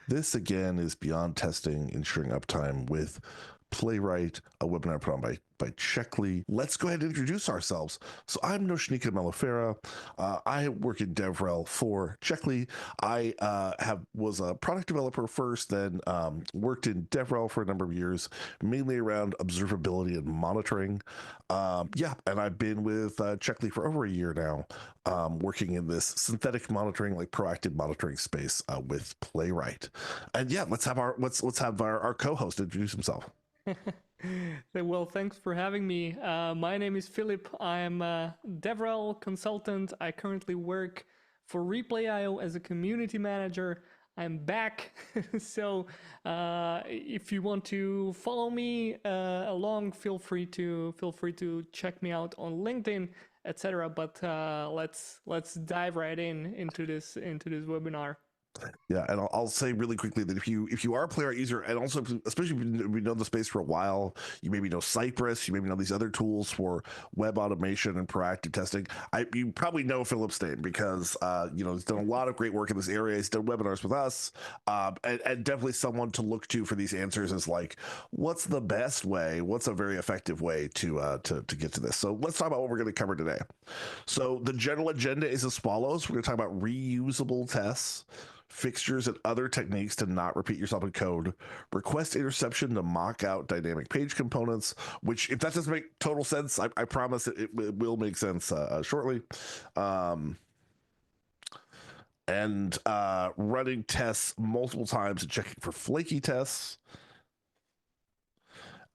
This again is Beyond Testing, Ensuring Uptime with Playwright, a webinar put on by Checkly. Let's go ahead and introduce ourselves. So I'm Nočnica and I work in DevRel for Checkly. I was a product developer first, then worked in DevRel for a number of years, mainly around observability and monitoring. And I've been with Checkly for over a year now, working in this synthetic monitoring, like proactive monitoring space with Playwright. And yeah, let's have our co-host introduce himself. Well, thanks for having me. My name is Filip. I'm a DevRel consultant. I currently work for Replay.io as a community manager. I'm back. So if you want to follow me along, feel free to check me out on LinkedIn, etc. But let's dive right into this webinar. Yeah, and I'll say really quickly that if you are a Playwright user, and also especially if you know the space for a while, you maybe know Cypress, you maybe know these other tools for web automation and proactive testing. You probably know Philip's name because he's done a lot of great work in this area. He's done webinars with us, and definitely someone to look to for these answers is like, what's the best way? What's a very effective way to get to this? So let's talk about what we're going to cover today. So the general agenda is as follows: we're going to talk about reusable tests, fixtures and other techniques to not repeat yourself in code, request interception to mock out dynamic page components, which if that doesn't make total sense, I promise it will make sense shortly. And running tests multiple times and checking for flaky tests.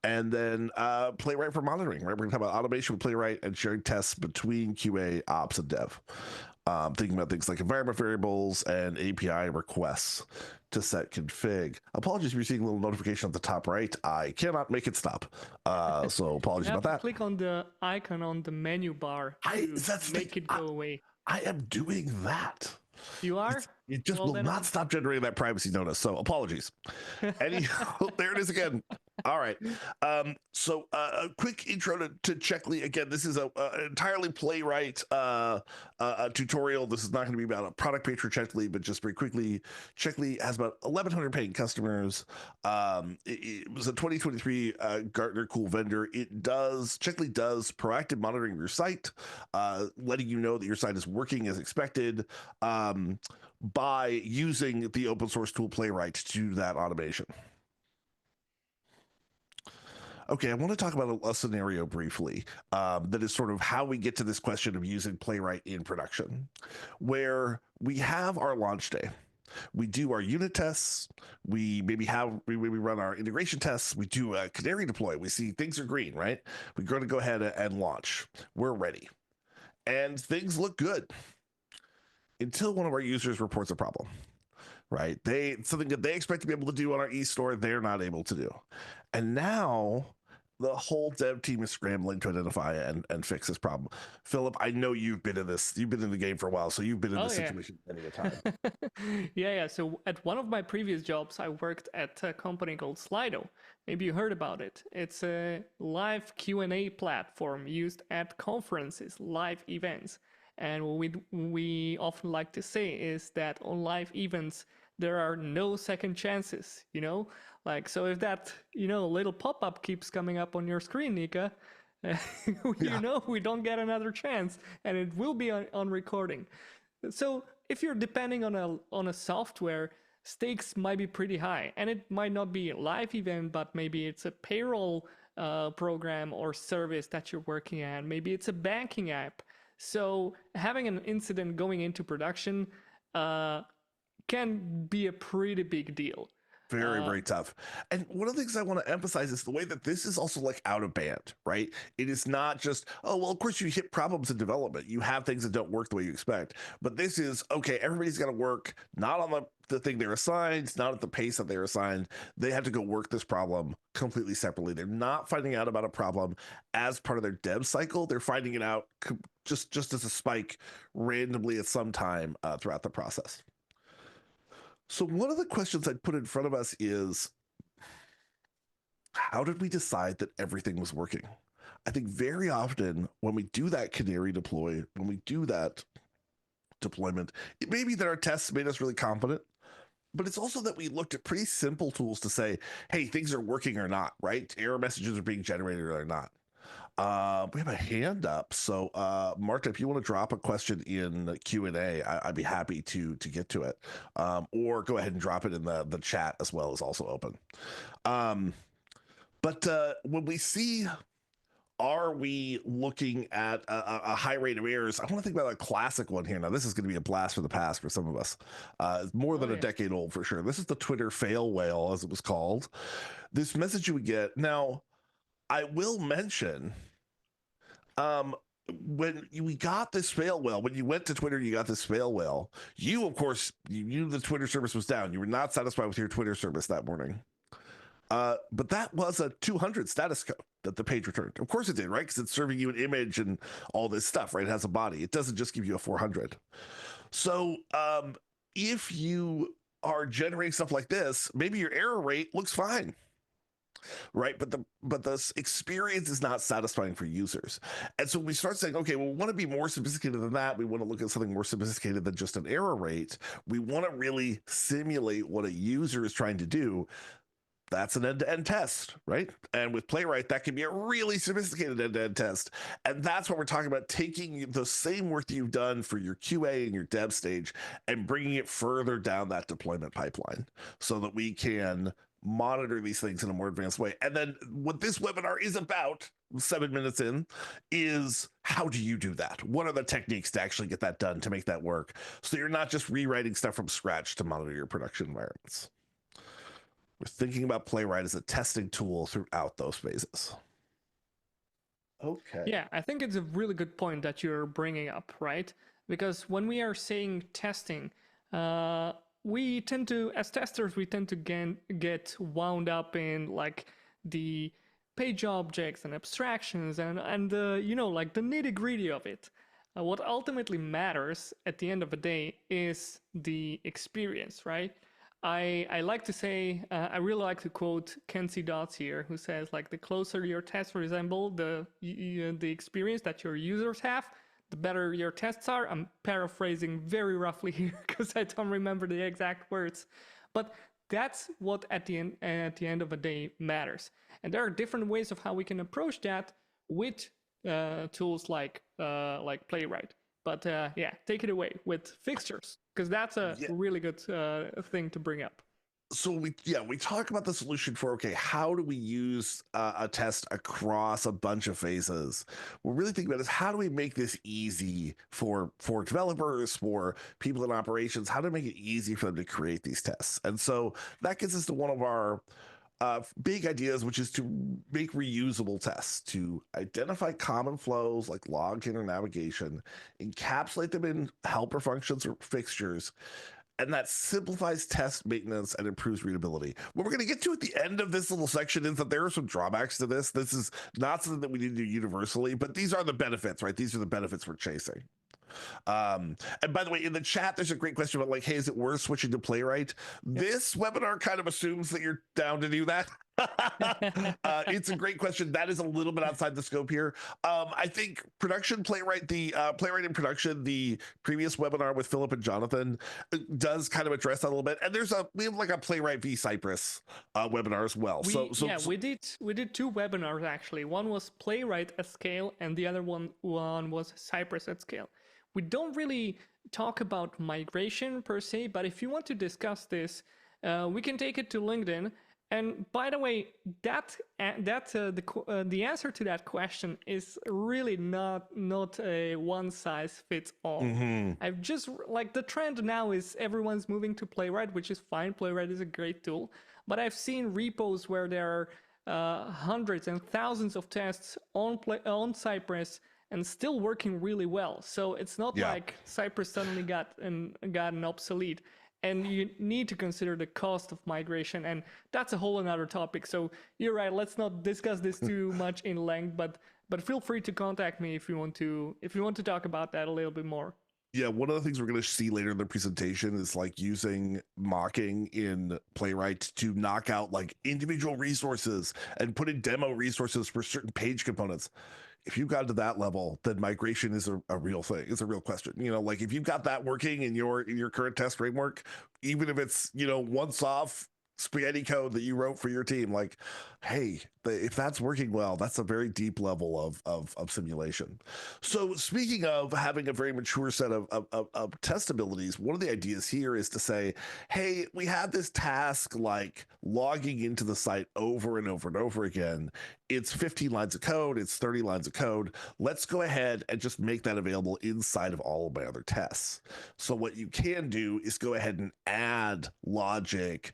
And then Playwright for monitoring, right? We're going to talk about automation with Playwright and sharing tests between QA, ops, and dev. Thinking about things like environment variables and API requests to set config. Apologies if you're seeing a little notification at the top right. I cannot make it stop. So apologies You have about to that. click on the icon on the menu bar to make it go away. I am doing that. You are? It just will not stop generating that privacy notice. So apologies. There it is again. All right. So a quick intro to Checkly. Again, this is a entirely Playwright tutorial. This is not going to be about a product page for Checkly, but just very quickly, Checkly has about 1,100 paying customers. It was a 2023 Gartner Cool Vendor. Checkly does proactive monitoring of your site, letting you know that your site is working as expected by using the open source tool Playwright to do that automation. Okay, I want to talk about a scenario briefly that is sort of how we get to this question of using Playwright in production, where we have our launch day. We do our unit tests. We run our integration tests. We do a canary deploy. We see things are green, right? We're going to go ahead and launch. We're ready. And things look good until one of our users reports a problem. Right? Something that they expect to be able to do on our e-store, they're not able to do. And now the whole dev team is scrambling to identify and fix this problem. Philip, I know you've been in the game for a while, so you've been in this situation many a time. Yeah. So at one of my previous jobs, I worked at a company called Slido. Maybe you heard about it. It's a live Q&A platform used at conferences, live events. And what we often like to say is that on live events, there are no second chances, Like, so if that, little pop-up keeps coming up on your screen, Nika, we don't get another chance, and it will be on recording. So if you're depending on a software, stakes might be pretty high, and it might not be a live event, but maybe it's a payroll program or service that you're working at. Maybe it's a banking app. So having an incident going into production can be a pretty big deal. Very, very tough. And one of the things I want to emphasize is the way that this is also like out of band, right? It is not just, oh, well, of course you hit problems in development. You have things that don't work the way you expect. But this is, okay, everybody's got to work not on the thing they're assigned, not at the pace that they're assigned. They have to go work this problem completely separately. They're not finding out about a problem as part of their dev cycle. They're finding it out just as a spike randomly at some time throughout the process. So one of the questions I'd put in front of us is, how did we decide that everything was working? I think very often when we do that canary deploy, when we do that deployment, it may be that our tests made us really confident but it's also that we looked at pretty simple tools to say, hey, things are working or not, right? Error messages are being generated or not. We have a hand up. So, Marta, if you want to drop a question in Q&A, I'd be happy to get to it. Or go ahead and drop it in the chat as well, is also open. But when we see, are we looking at a high rate of errors? I want to think about a classic one here. Now, this is going to be a blast from the past for some of us. It's more than a decade old for sure. This is the Twitter fail whale, as it was called. This message you would get. Now, I will mention, when we got this fail whale, when you went to Twitter, you got this fail whale. You, of course, you knew the Twitter service was down. You were not satisfied with your Twitter service that morning. But that was a 200 status code that the page returned. Of course it did, right? Because it's serving you an image and all this stuff, right? It has a body. It doesn't just give you a 400. So if you are generating stuff like this, maybe your error rate looks fine, right? But the experience is not satisfying for users. And so we start saying, okay, well, we want to be more sophisticated than that. We want to look at something more sophisticated than just an error rate. We want to really simulate what a user is trying to do. That's an end-to-end test, right? And with Playwright, that can be a really sophisticated end-to-end test. And that's what we're talking about, taking the same work that you've done for your QA and your dev stage and bringing it further down that deployment pipeline so that we can monitor these things in a more advanced way. And then what this webinar is about, 7 minutes in, is how do you do that? What are the techniques to actually get that done, to make that work? So you're not just rewriting stuff from scratch to monitor your production environments. We're thinking about Playwright as a testing tool throughout those phases. Okay. Yeah, I think it's a really good point that you're bringing up, right? Because when we are saying testing, we tend to, as testers, we tend to get wound up in like the page objects and abstractions and you know, like the nitty gritty of it. What ultimately matters at the end of the day is the experience, right? I like to say, I really like to quote Kenzie Dodds here, who says, like, the closer your tests resemble the experience that your users have, the better your tests are. I'm paraphrasing very roughly here because I don't remember the exact words, but that's what at the end of the day matters. And there are different ways of how we can approach that with tools like Playwright. But yeah, take it away with fixtures, because that's a really good thing to bring up. So we talk about the solution for, okay, how do we use a test across a bunch of phases? We're really thinking about is how do we make this easy for developers, for people in operations, how to make it easy for them to create these tests. And so that gets us to one of our big ideas, which is to make reusable tests, to identify common flows like login or navigation, encapsulate them in helper functions or fixtures, and that simplifies test maintenance and improves readability. What we're going to get to at the end of this little section is that there are some drawbacks to this. This is not something that we need to do universally, but these are the benefits, right? These are the benefits we're chasing. And by the way, in the chat, there's a great question about like, hey, is it worth switching to Playwright? This webinar kind of assumes that you're down to do that. It's a great question. That is a little bit outside the scope here. I think production Playwright, the Playwright in production, the previous webinar with Philip and Jonathan does kind of address that a little bit. And we have like a Playwright v Cypress webinar as well. We did two webinars actually. One was Playwright at scale, and the other one was Cypress at scale. We don't really talk about migration per se, but if you want to discuss this, we can take it to LinkedIn. And by the way, the answer to that question is really not a one size fits all. I've just like the trend now is everyone's moving to Playwright, which is fine. Playwright is a great tool, but I've seen repos where there are hundreds and thousands of tests on Cypress and still working really well. So it's not like Cypress suddenly got an obsolete. And you need to consider the cost of migration, and that's a whole another topic. So you're right. Let's not discuss this too much in length, but feel free to contact me if you want to talk about that a little bit more. Yeah, one of the things we're going to see later in the presentation is like using mocking in Playwright to knock out like individual resources and put in demo resources for certain page components. If you've got to that level, then migration is a real thing. It's a real question. Like if you've got that working in your current test framework, even if it's, once off spaghetti code that you wrote for your team, like, hey, if that's working well, that's a very deep level of simulation. So speaking of having a very mature set of test abilities, one of the ideas here is to say, hey, we have this task like logging into the site over and over and over again. It's 15 lines of code, it's 30 lines of code. Let's go ahead and just make that available inside of all of my other tests. So what you can do is go ahead and add logic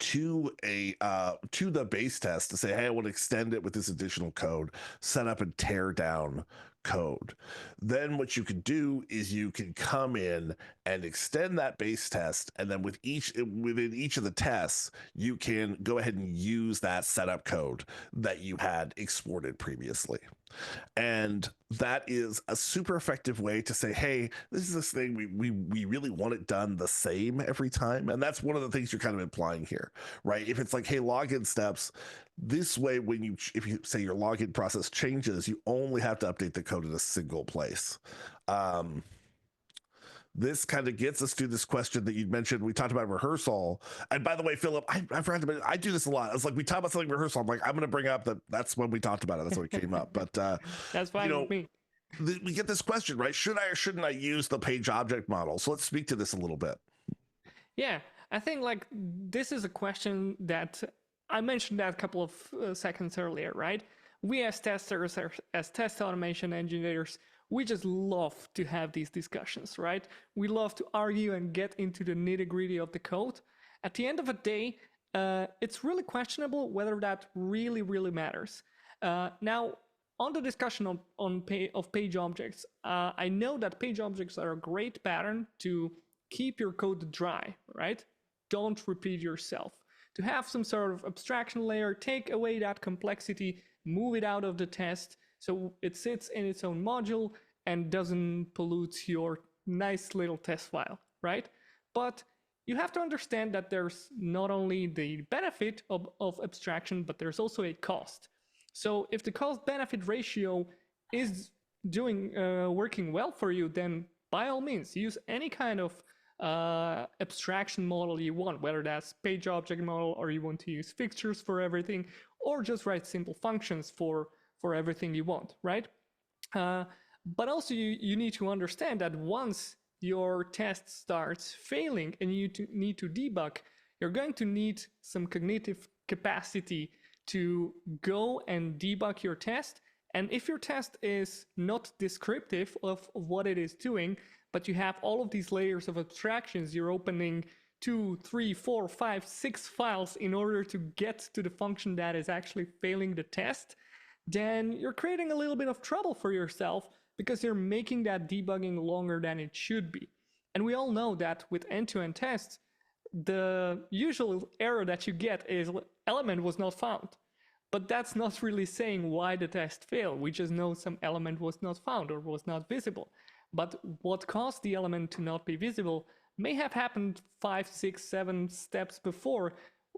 to the base test to say, hey, I want to extend it with this additional code, set up and tear down code. Then what you can do is you can come in and extend that base test, and then within each of the tests, you can go ahead and use that setup code that you had exported previously. And that is a super effective way to say, hey, this is this thing we really want it done the same every time. And that's one of the things you're kind of implying here, right? If it's like, hey, login steps, this way, if you say your login process changes, you only have to update the code in a single place. This kind of gets us to this question that you mentioned. We talked about rehearsal. And by the way, Philip, I forgot to mention, I do this a lot. It's like we talk about something rehearsal. I'm like, I'm going to bring up that's when we talked about it. That's when it came up. But that's fine with me. We get this question, right? Should I or shouldn't I use the page object model? So let's speak to this a little bit. Yeah, I think like this is a question that I mentioned that a couple of seconds earlier, right? We as testers, as test automation engineers, we just love to have these discussions, right? We love to argue and get into the nitty-gritty of the code. At the end of the day, it's really questionable whether that really matters. Now, on the discussion of page objects, I know that page objects are a great pattern to keep your code dry, right? Don't repeat yourself. To have some sort of abstraction layer, take away that complexity, move it out of the test, so it sits in its own module and doesn't pollute your nice little test file, right? But you have to understand that there's not only the benefit of abstraction, but there's also a cost. So if the cost-benefit ratio is working well for you, then by all means, use any kind of abstraction model you want, whether that's page object model or you want to use fixtures for everything, or just write simple functions for everything you want, right? But also you need to understand that once your test starts failing and you need to debug, you're going to need some cognitive capacity to go and debug your test. And if your test is not descriptive of what it is doing, but you have all of these layers of abstractions, you're opening 2, 3, 4, 5, 6 files in order to get to the function that is actually failing the test, then you're creating a little bit of trouble for yourself because you're making that debugging longer than it should be. And we all know that with end-to-end tests, the usual error that you get is element was not found. But that's not really saying why the test failed. We just know some element was not found or was not visible. But what caused the element to not be visible may have happened 5, 6, 7 steps before.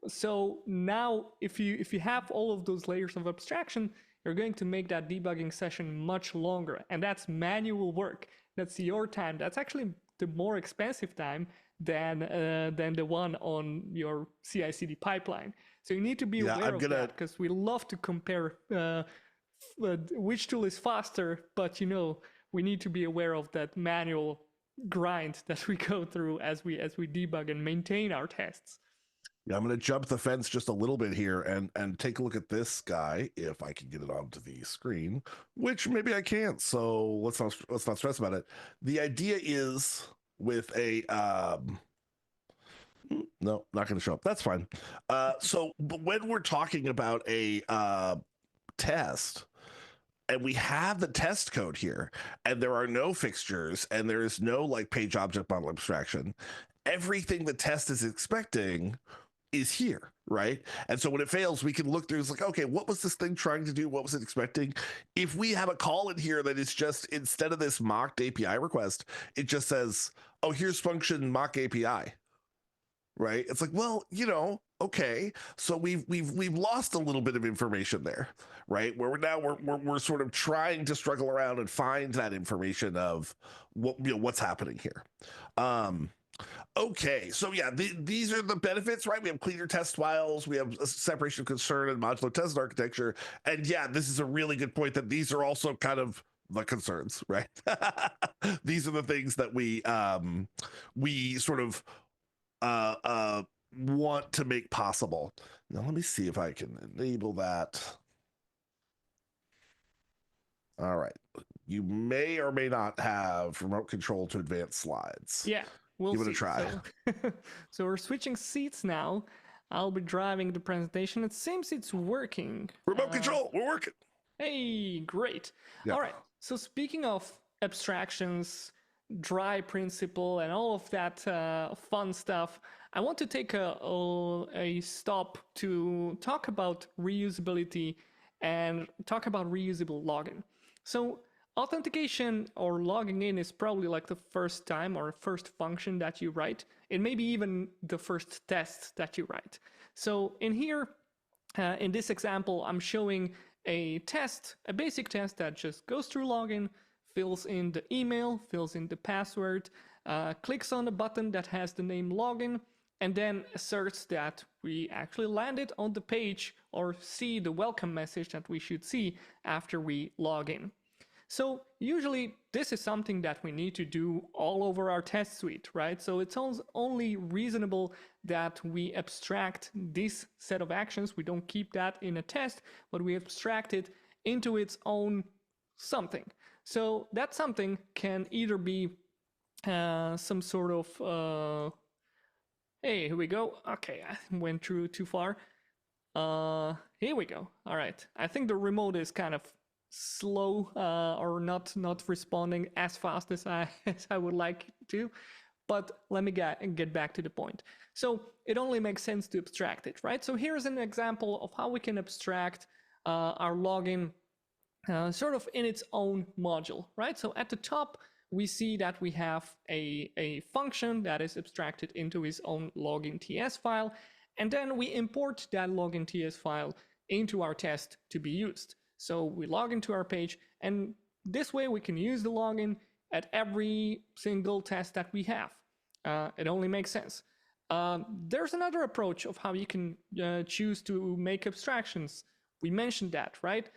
So now if you have all of those layers of abstraction, you're going to make that debugging session much longer. And that's manual work. That's your time. That's actually the more expensive time than the one on your CI/CD pipeline. So you need to be aware of that, because we love to compare which tool is faster, but we need to be aware of that manual grind that we go through as we debug and maintain our tests. Yeah, I'm going to jump the fence just a little bit here and take a look at this guy, if I can get it onto the screen, which maybe I can't. So let's not stress about it. The idea is with a no, not going to show up. That's fine. So when we're talking about a test, and we have the test code here, and there are no fixtures, and there is no like page object model abstraction, everything the test is expecting is here, right? And so when it fails, we can look through, it's like, okay, what was this thing trying to do? What was it expecting? If we have a call in here that is just, instead of this mocked API request, it just says, oh, here's function mock API, right? It's like, well, okay, so we've lost a little bit of information there, right? Where we're sort of trying to struggle around and find that information of what's happening here. Um, Okay, so yeah, these are the benefits, right? We have cleaner test files, we have a separation of concern and modular test architecture, and yeah, this is a really good point that these are also kind of the concerns, right? These are the things that we sort of uh, uh, want to make possible. Now, let me see if I can enable that. All right, you may or may not have remote control to advance slides. Yeah, we'll Give it see. a try. So we're switching seats now. I'll be driving the presentation. It seems it's working. Remote control, we're working. Hey, great. Yeah. All right. So speaking of abstractions, dry principle, and all of that fun stuff, I want to take a stop to talk about reusability and talk about reusable login. So authentication or logging in is probably like the first time or first function that you write. It may be even the first test that you write. So in here, in this example, I'm showing a test, a basic test that just goes through login, fills in the email, fills in the password, clicks on the button that has the name login, and then asserts that we actually landed on the page or see the welcome message that we should see after we log in. So usually this is something that we need to do all over our test suite, right? So it's only reasonable that we abstract this set of actions. We don't keep that in a test, but we abstract it into its own something. So that something can either be some sort of, hey, here we go. Okay, I went through too far. Here we go. All right. I think the remote is kind of slow or not responding as fast as I would like to, but let me get back to the point. So it only makes sense to abstract it, right? So here's an example of how we can abstract our login sort of in its own module, right? So at the top we see that we have a function that is abstracted into its own login TS file, and then we import that login TS file into our test to be used. So we log into our page, and this way we can use the login at every single test that we have. It only makes sense. There's another approach of how you can choose to make abstractions. We mentioned that, right?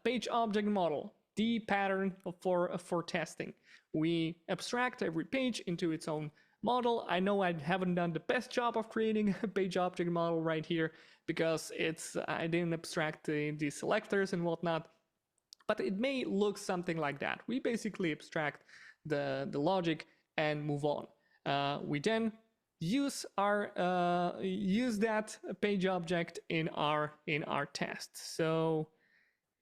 Page object model, the pattern for testing. We abstract every page into its own model. I know I haven't done the best job of creating a page object model right here because I didn't abstract the selectors and whatnot, but it may look something like that. We basically abstract the logic and move on. We then use that page object in our test. So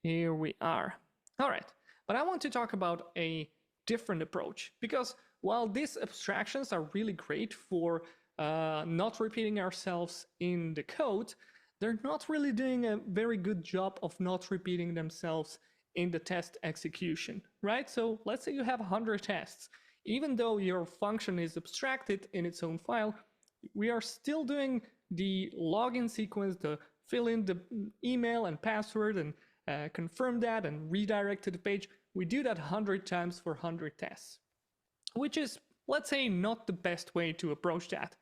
here we are. All right, but I want to talk about a different approach, because while these abstractions are really great for not repeating ourselves in the code, they're not really doing a very good job of not repeating themselves in the test execution, right? So let's say you have 100 tests. Even though your function is abstracted in its own file, we are still doing the login sequence, the fill in the email and password and confirm that and redirect to the page. We do that 100 times for 100 tests, which is, let's say, not the best way to approach that.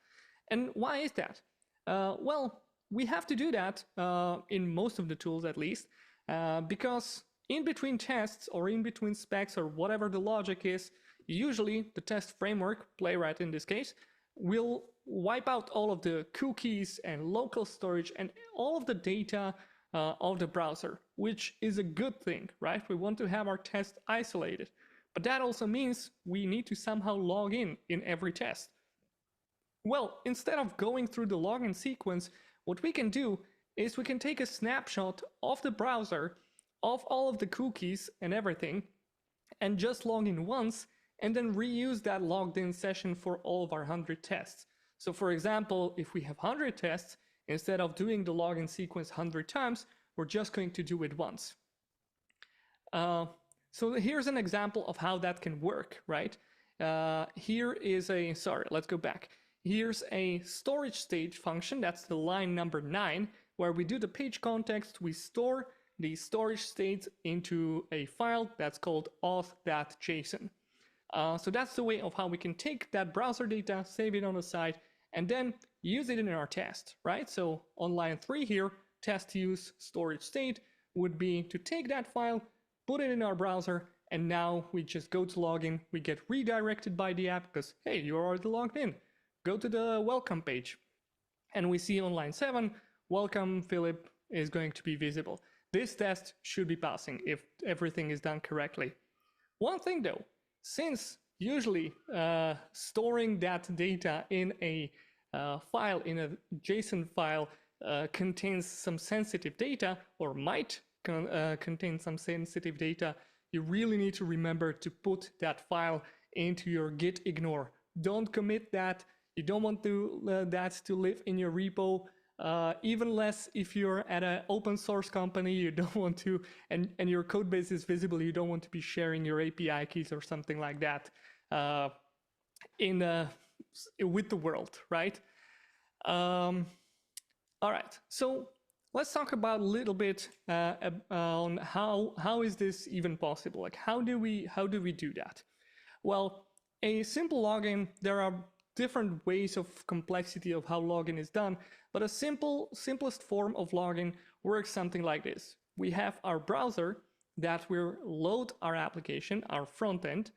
And why is that? Well, we have to do that in most of the tools, at least, because in between tests or in between specs or whatever the logic is, usually the test framework, Playwright in this case, will wipe out all of the cookies and local storage and all of the data of the browser, which is a good thing, right? We want to have our test isolated. But that also means we need to somehow log in every test. Well, instead of going through the login sequence, what we can do is we can take a snapshot of the browser, of all of the cookies and everything, and just log in once, and then reuse that logged in session for all of our 100 tests. So for example, if we have 100 tests, instead of doing the login sequence 100 times, we're just going to do it once. So here's an example of how that can work, right? Here is sorry, let's go back. here's a storage state function, that's the line number 9, where we do the page context, we store the storage state into a file that's called auth.json. So that's the way of how we can take that browser data, save it on the side, and then use it in our test, right? So on line 3 here, test use storage state would be to take that file, put it in our browser, and now we just go to login, we get redirected by the app because, hey, you're already logged in. Go to the welcome page. And we see on line 7, welcome Philip is going to be visible. This test should be passing if everything is done correctly. One thing though, since usually storing that data in a file, in a JSON file, contains some sensitive data or might contain some sensitive data, you really need to remember to put that file into your git ignore. Don't commit that. You don't want that to live in your repo. Even less if you're at an open source company, you don't want to, and your code base is visible, you don't want to be sharing your API keys or something like that with the world, right? All right, so let's talk about a little bit on how is this even possible? Like how do we do that? Well, a simple login, there are different ways of complexity of how login is done, but a simplest form of login works something like this. We have our browser that will load our application, our front end.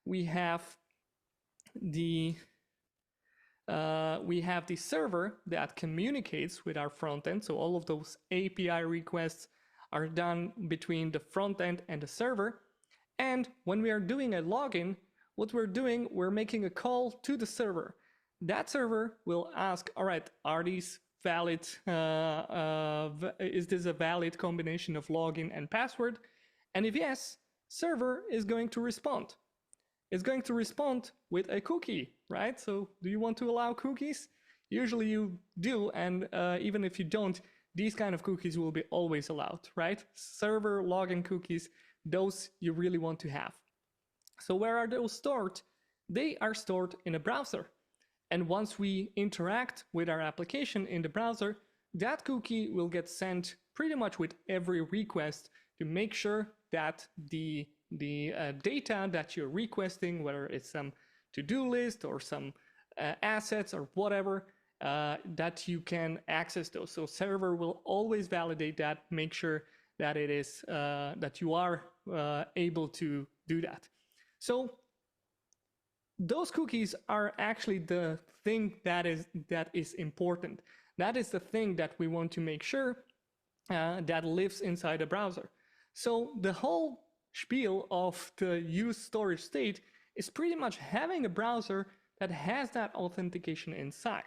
We have the server that communicates with our front end. So all of those API requests are done between the front end and the server. And when we are doing a login, what we're doing, we're making a call to the server. That server will ask, all right, are these valid, is this a valid combination of login and password? And if yes, server is going to respond. It's going to respond with a cookie, right? So do you want to allow cookies? Usually you do, and even if you don't, these kind of cookies will be always allowed, right? Server login cookies, those you really want to have. So where are those stored? They are stored in a browser. And once we interact with our application in the browser, that cookie will get sent pretty much with every request to make sure that the data that you're requesting, whether it's some to-do list or some assets or whatever, that you can access those. So server will always validate that, make sure that it is that you are able to do that. So those cookies are actually the thing that is important. That is the thing that we want to make sure that lives inside a browser. So the whole spiel of the use storage state is pretty much having a browser that has that authentication inside.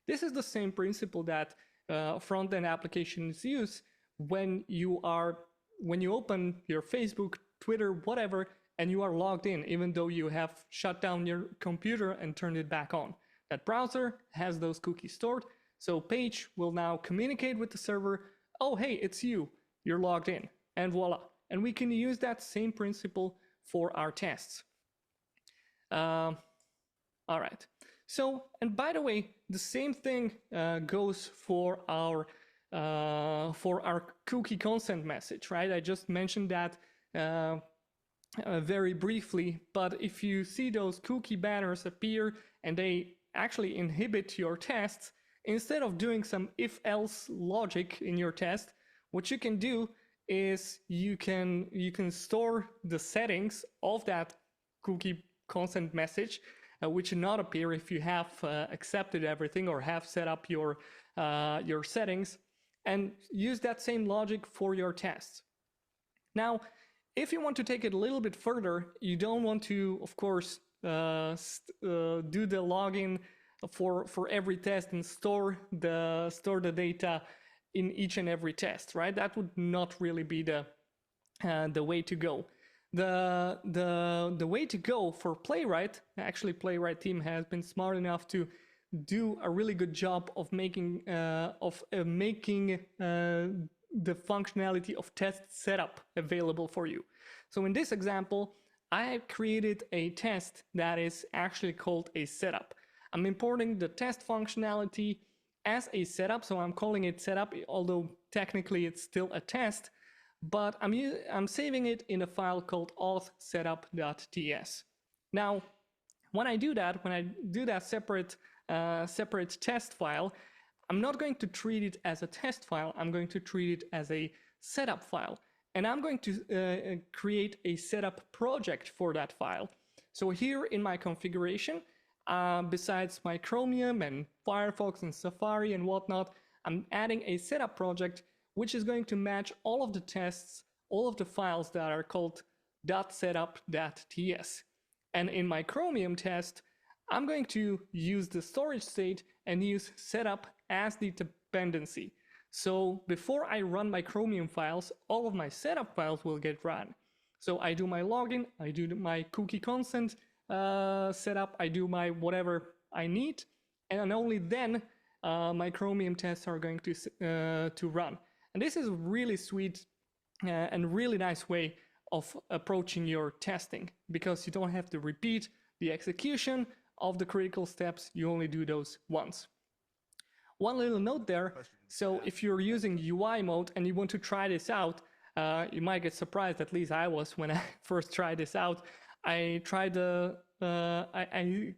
This is the same principle that front-end applications use when you open your Facebook, Twitter, whatever, and you are logged in, even though you have shut down your computer and turned it back on. That browser has those cookies stored, so page will now communicate with the server, oh hey, it's you, you're logged in, and voila. And we can use that same principle for our tests. All right, so, and by the way, the same thing goes for our cookie consent message, right? I just mentioned that very briefly, but if you see those cookie banners appear and they actually inhibit your tests, instead of doing some if-else logic in your test, what you can do is you can store the settings of that cookie consent message, which should not appear if you have accepted everything or have set up your settings, and use that same logic for your tests. Now, if you want to take it a little bit further, you don't want to, of course, do the login for every test and store the data in each and every test, right? That would not really be the way to go. The way to go for Playwright, actually Playwright team has been smart enough to do a really good job of making the functionality of test setup available for you. So in this example, I have created a test that is actually called a setup. I'm importing the test functionality as a setup. So I'm calling it setup, although technically it's still a test, but I'm saving it in a file called auth-setup.ts. Now, when I do that separate test file, I'm not going to treat it as a test file. I'm going to treat it as a setup file. And I'm going to create a setup project for that file. So here in my configuration, besides my Chromium and Firefox and Safari and whatnot, I'm adding a setup project which is going to match all of the tests, all of the files that are called .setup.ts. And in my Chromium test, I'm going to use the storage state and use setup as the dependency. So before I run my Chromium files, all of my setup files will get run. So I do my login, I do my cookie consent setup, I do my whatever I need, and only then my Chromium tests are going to run. And this is a really sweet and really nice way of approaching your testing, because you don't have to repeat the execution of the critical steps. You only do those once. One little note there, so if you're using UI mode and you want to try this out, you might get surprised, at least I was when I first tried this out. I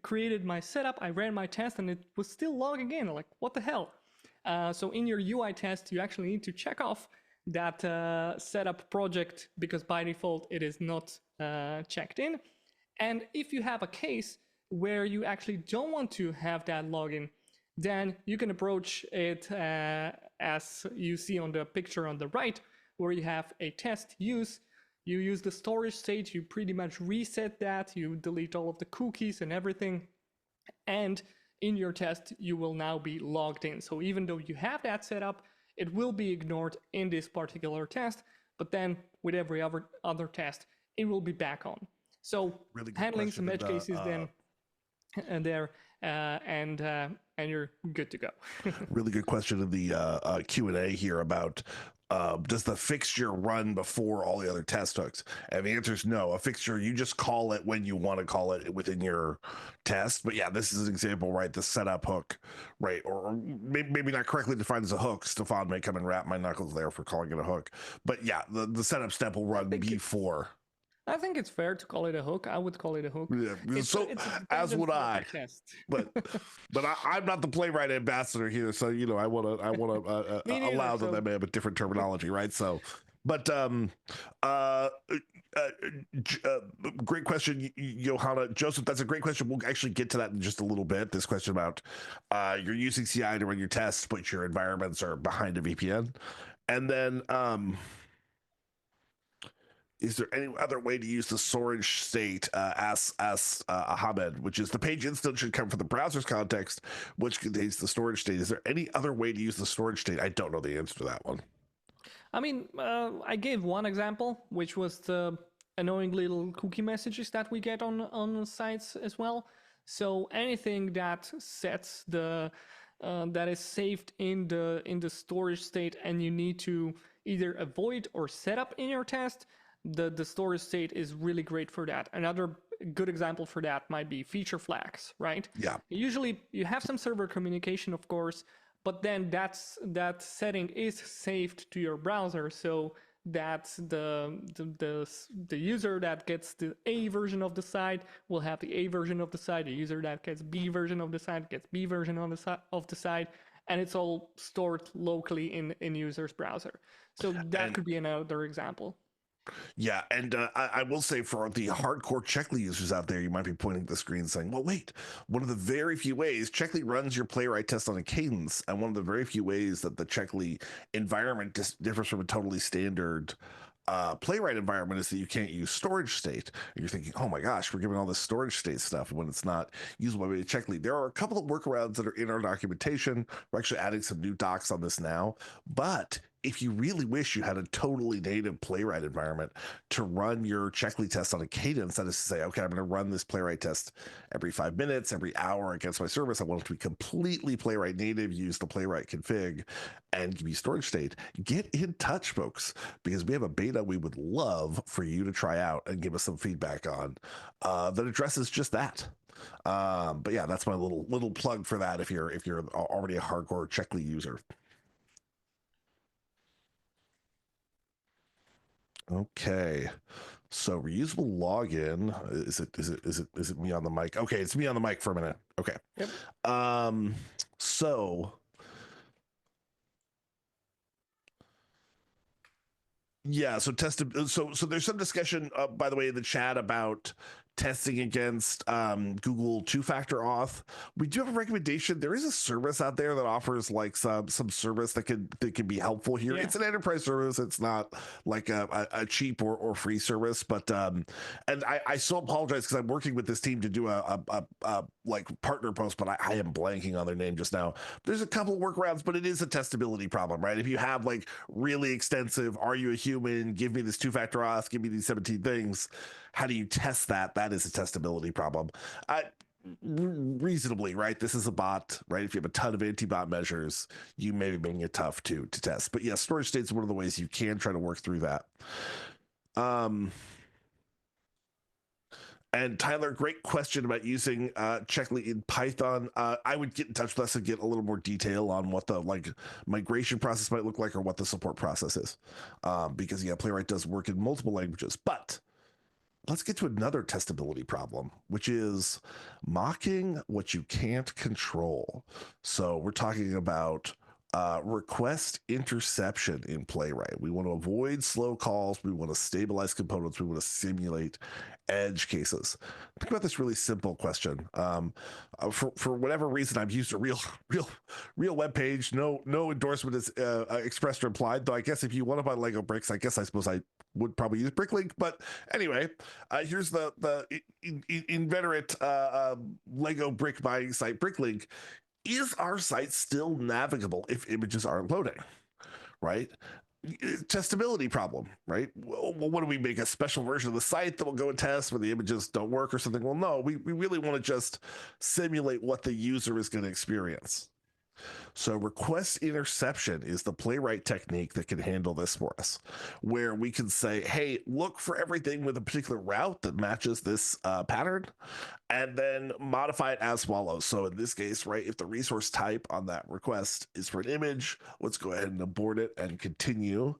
created my setup, I ran my test, and it was still logging in. Like, what the hell? So in your UI test, you actually need to check off that setup project, because by default it is not checked in. And if you have a case where you actually don't want to have that login, then you can approach it as you see on the picture on the right, where you have a test use. You use the storage state, you pretty much reset that, you delete all of the cookies and everything, and in your test you will now be logged in. So even though you have that set up, it will be ignored in this particular test, but then with every other test, it will be back on. So really handling some edge cases then and there, and you're good to go. Really good question in the Q&A here about does the fixture run before all the other test hooks? And the answer is no. A fixture, you just call it when you want to call it within your test. But yeah, this is an example, right? The setup hook, right? Or maybe not correctly defined as a hook. Stefan may come and wrap my knuckles there for calling it a hook. But yeah, the setup step will run before. I think it's fair to call it a hook. I would call it a hook. Yeah, as would I. But I'm not the Playwright ambassador here, so I want to allow that they may have a different terminology, right? So, but great question, Johanna. Joseph, that's a great question. We'll actually get to that in just a little bit. This question about you're using CI to run your tests, but your environments are behind a VPN, and then is there any other way to use the storage state as Ahmed, which is the page instance should come from the browser's context, which contains the storage state. Is there any other way to use the storage state? I don't know the answer to that one. I mean, I gave one example, which was the annoying little cookie messages that we get on sites as well. So anything that sets the that is saved in the storage state, and you need to either avoid or set up in your test, the storage state is really great for that. Another good example for that might be feature flags, right? Yeah. Usually you have some server communication, of course, but then that setting is saved to your browser, so that the user that gets the A version of the site will have the A version of the site. The user that gets B version of the site gets B version of the site, and it's all stored locally in user's browser. So that could be another example. Yeah, and I will say for the hardcore Checkly users out there, you might be pointing at the screen saying, well, wait, one of the very few ways Checkly runs your Playwright test on a cadence, and one of the very few ways that the Checkly environment differs from a totally standard Playwright environment is that you can't use storage state. And you're thinking, oh my gosh, we're giving all this storage state stuff when it's not usable by Checkly. There are a couple of workarounds that are in our documentation. We're actually adding some new docs on this now, but if you really wish you had a totally native Playwright environment to run your checkly test on a cadence, that is to say, okay, I'm going to run this Playwright test every 5 minutes, every hour against my service. I want it to be completely Playwright native, use the Playwright config, and give you storage state. Get in touch, folks, because we have a beta we would love for you to try out and give us some feedback on that addresses just that. But yeah, that's my little plug for that if you're already a hardcore checkly user. Okay. So reusable login, is it me on the mic? Okay, it's me on the mic for a minute. Okay. Yep. So yeah, so so there's some discussion by the way in the chat about testing against Google two-factor auth. We do have a recommendation. There is a service out there that offers like some service that can be helpful here. Yeah. It's an enterprise service. It's not like a cheap or free service, but and I so apologize because I'm working with this team to do a like partner post, but I am blanking on their name just now. There's a couple workarounds, but it is a testability problem, right? If you have like really extensive, are you a human? Give me this two-factor auth, give me these 17 things. How do you test that? That is a testability problem. Reasonably, right? This is a bot, right? If you have a ton of anti-bot measures, you may be making it tough to test. But yeah, storage state is one of the ways you can try to work through that. And Tyler, great question about using checkly in Python. I would get in touch with us and get a little more detail on what the like migration process might look like or what the support process is. Because yeah, Playwright does work in multiple languages. But let's get to another testability problem, which is mocking what you can't control. So we're talking about request interception in Playwright. We want to avoid slow calls. We want to stabilize components. We want to simulate edge cases. Think about this really simple question. For whatever reason, I've used a real web page. No endorsement is expressed or implied. Though I guess if you want to buy Lego bricks, I suppose I would probably use Bricklink. But anyway, here's the inveterate Lego brick buying site Bricklink. Is our site still navigable if images aren't loading, right? Testability problem, right? Well, what do we make a special version of the site that will go and test where the images don't work or something? Well, no, we really want to just simulate what the user is going to experience. So request interception is the Playwright technique that can handle this for us, where we can say, hey, look for everything with a particular route that matches this pattern, and then modify it as follows. So in this case, right, if the resource type on that request is for an image, let's go ahead and abort it and continue.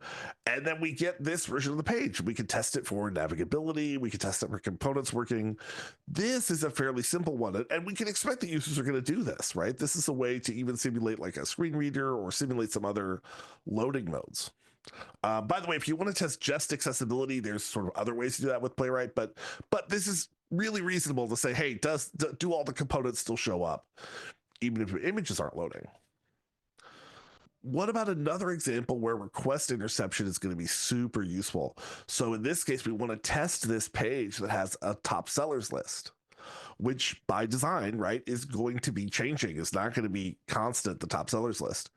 And then we get this version of the page. We can test it for navigability. We can test it for components working. This is a fairly simple one. And we can expect that users are going to do this, right? This is a way to even simulate like a screen reader or simulate some other loading modes. By the way, if you want to test just accessibility, there's sort of other ways to do that with Playwright, but this is really reasonable to say, hey, do all the components still show up, even if your images aren't loading? What about another example where request interception is going to be super useful? So in this case, we want to test this page that has a top sellers list, which by design, right, is going to be changing. It's not going to be constant, the top sellers list.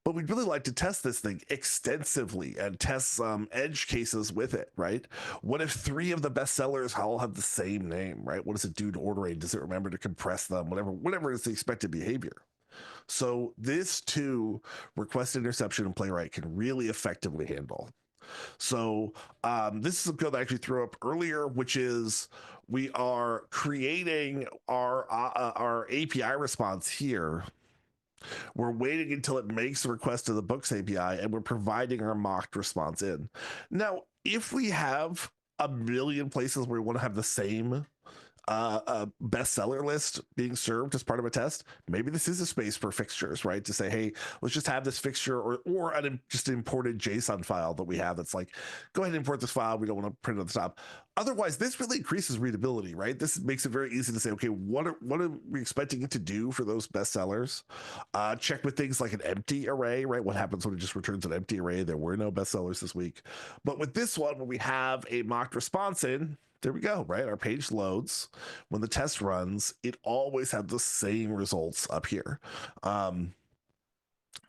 But we'd really like to test this thing extensively and test some edge cases with it, right? What if 3 of the best sellers all have the same name, right? What does it do to ordering? Does it remember to compress them? Whatever is the expected behavior. So this too, request interception and Playwright can really effectively handle. So this is a code that I actually threw up earlier, which is we are creating our API response here. We're waiting until it makes the request to the books API, and we're providing our mocked response in. Now, if we have a million places where we want to have the same bestseller list being served as part of a test, maybe this is a space for fixtures, right? To say, hey, let's just have this fixture or just an imported JSON file that we have that's like, go ahead and import this file. We don't want to print it on the top. Otherwise, this really increases readability, right? This makes it very easy to say, okay, what are we expecting it to do for those bestsellers? Check with things like an empty array, right? What happens when it just returns an empty array? There were no bestsellers this week. But with this one, when we have a mocked response in, there we go, right? Our page loads. When the test runs, it always has the same results up here.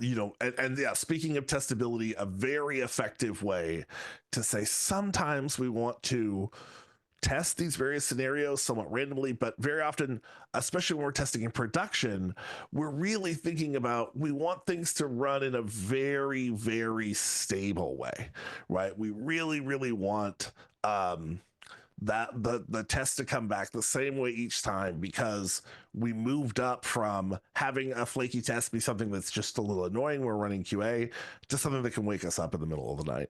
and yeah, speaking of testability, a very effective way to say sometimes we want to test these various scenarios somewhat randomly, but very often, especially when we're testing in production, we're really thinking about we want things to run in a very, very stable way, right? We really, really want that the test to come back the same way each time, because we moved up from having a flaky test be something that's just a little annoying when we're running QA to something that can wake us up in the middle of the night.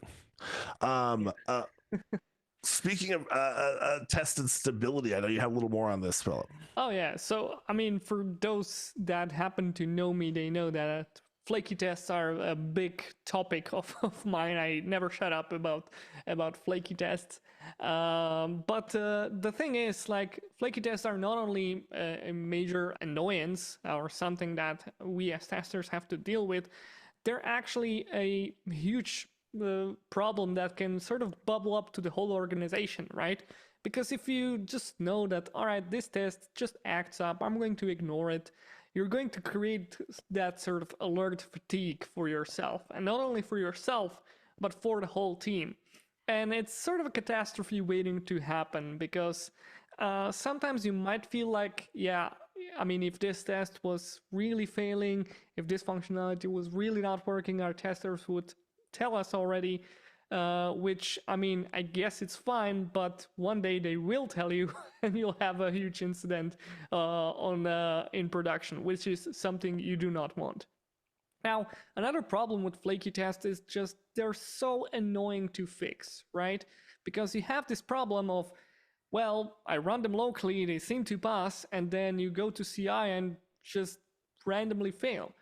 Speaking of tested stability, I know you have a little more on this, Philip. Oh yeah, so I mean, for those that happen to know me, they know that flaky tests are a big topic of mine. I never shut up about flaky tests. But the thing is, like, flaky tests are not only a major annoyance or something that we as testers have to deal with, they're actually a huge problem that can sort of bubble up to the whole organization, right? Because if you just know that, all right, this test just acts up, I'm going to ignore it, you're going to create that sort of alert fatigue for yourself. And not only for yourself, but for the whole team. And it's sort of a catastrophe waiting to happen, because sometimes you might feel like, yeah, I mean, if this test was really failing, if this functionality was really not working, our testers would tell us already, which, I mean, I guess it's fine, but one day they will tell you and you'll have a huge incident in production, which is something you do not want. Now, another problem with flaky tests is just they're so annoying to fix, right? Because you have this problem of, well, I run them locally, they seem to pass, and then you go to CI and just randomly fail.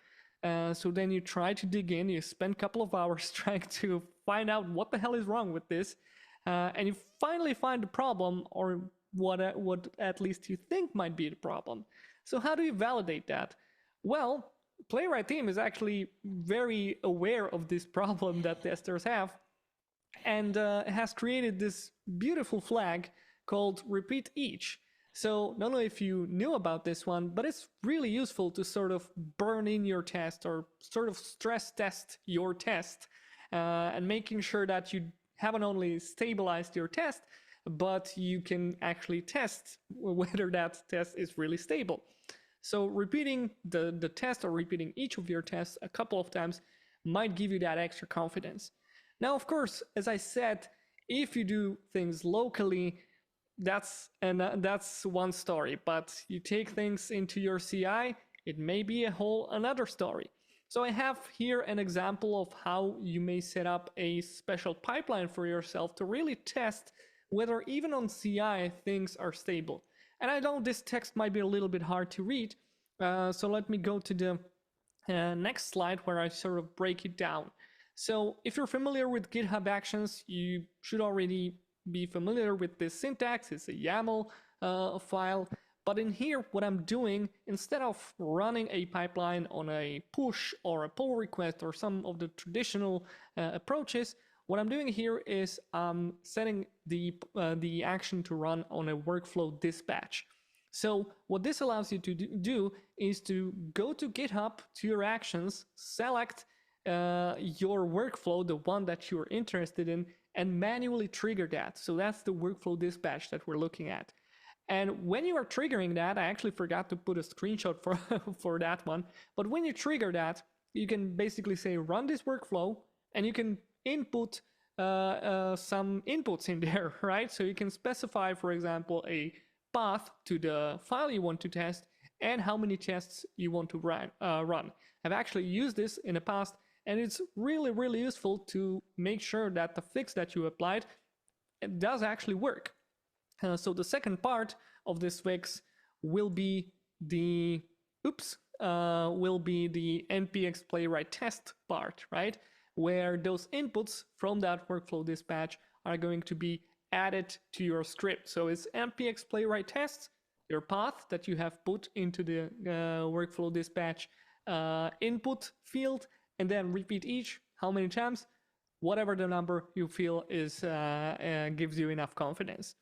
So then you try to dig in, you spend a couple of hours trying to find out what the hell is wrong with this, and you finally find the problem, or what at least you think might be the problem. So how do you validate that? Well, Playwright team is actually very aware of this problem that testers have, and has created this beautiful flag called repeat each. So not only if you knew about this one, but it's really useful to sort of burn in your test, or sort of stress test your test, and making sure that you haven't only stabilized your test, but you can actually test whether that test is really stable. So repeating the test, or repeating each of your tests a couple of times, might give you that extra confidence. Now, of course, as I said, if you do things locally, that's one story, but you take things into your CI, it may be a whole another story. So I have here an example of how you may set up a special pipeline for yourself to really test whether even on CI things are stable. And I know this text might be a little bit hard to read, so let me go to the next slide where I sort of break it down. So if you're familiar with GitHub Actions, you should already be familiar with this syntax. It's a YAML file. But in here, what I'm doing, instead of running a pipeline on a push or a pull request or some of the traditional approaches, what I'm doing here is setting the action to run on a workflow dispatch. So what this allows you to do is to go to GitHub, to your actions, select your workflow, the one that you're interested in, and manually trigger that. So that's the workflow dispatch that we're looking at. And when you are triggering that, I actually forgot to put a screenshot for that one, but when you trigger that, you can basically say run this workflow, and you can input some inputs in there, right? So you can specify, for example, a path to the file you want to test and how many tests you want to run. I've actually used this in the past, and it's really, really useful to make sure that the fix that you applied, it does actually work. So the second part of this fix will be the npx playwright test part, right? Where those inputs from that workflow dispatch are going to be added to your script. So it's npx playwright test, your path that you have put into the workflow dispatch input field, and then repeat each, how many times, whatever the number you feel is gives you enough confidence.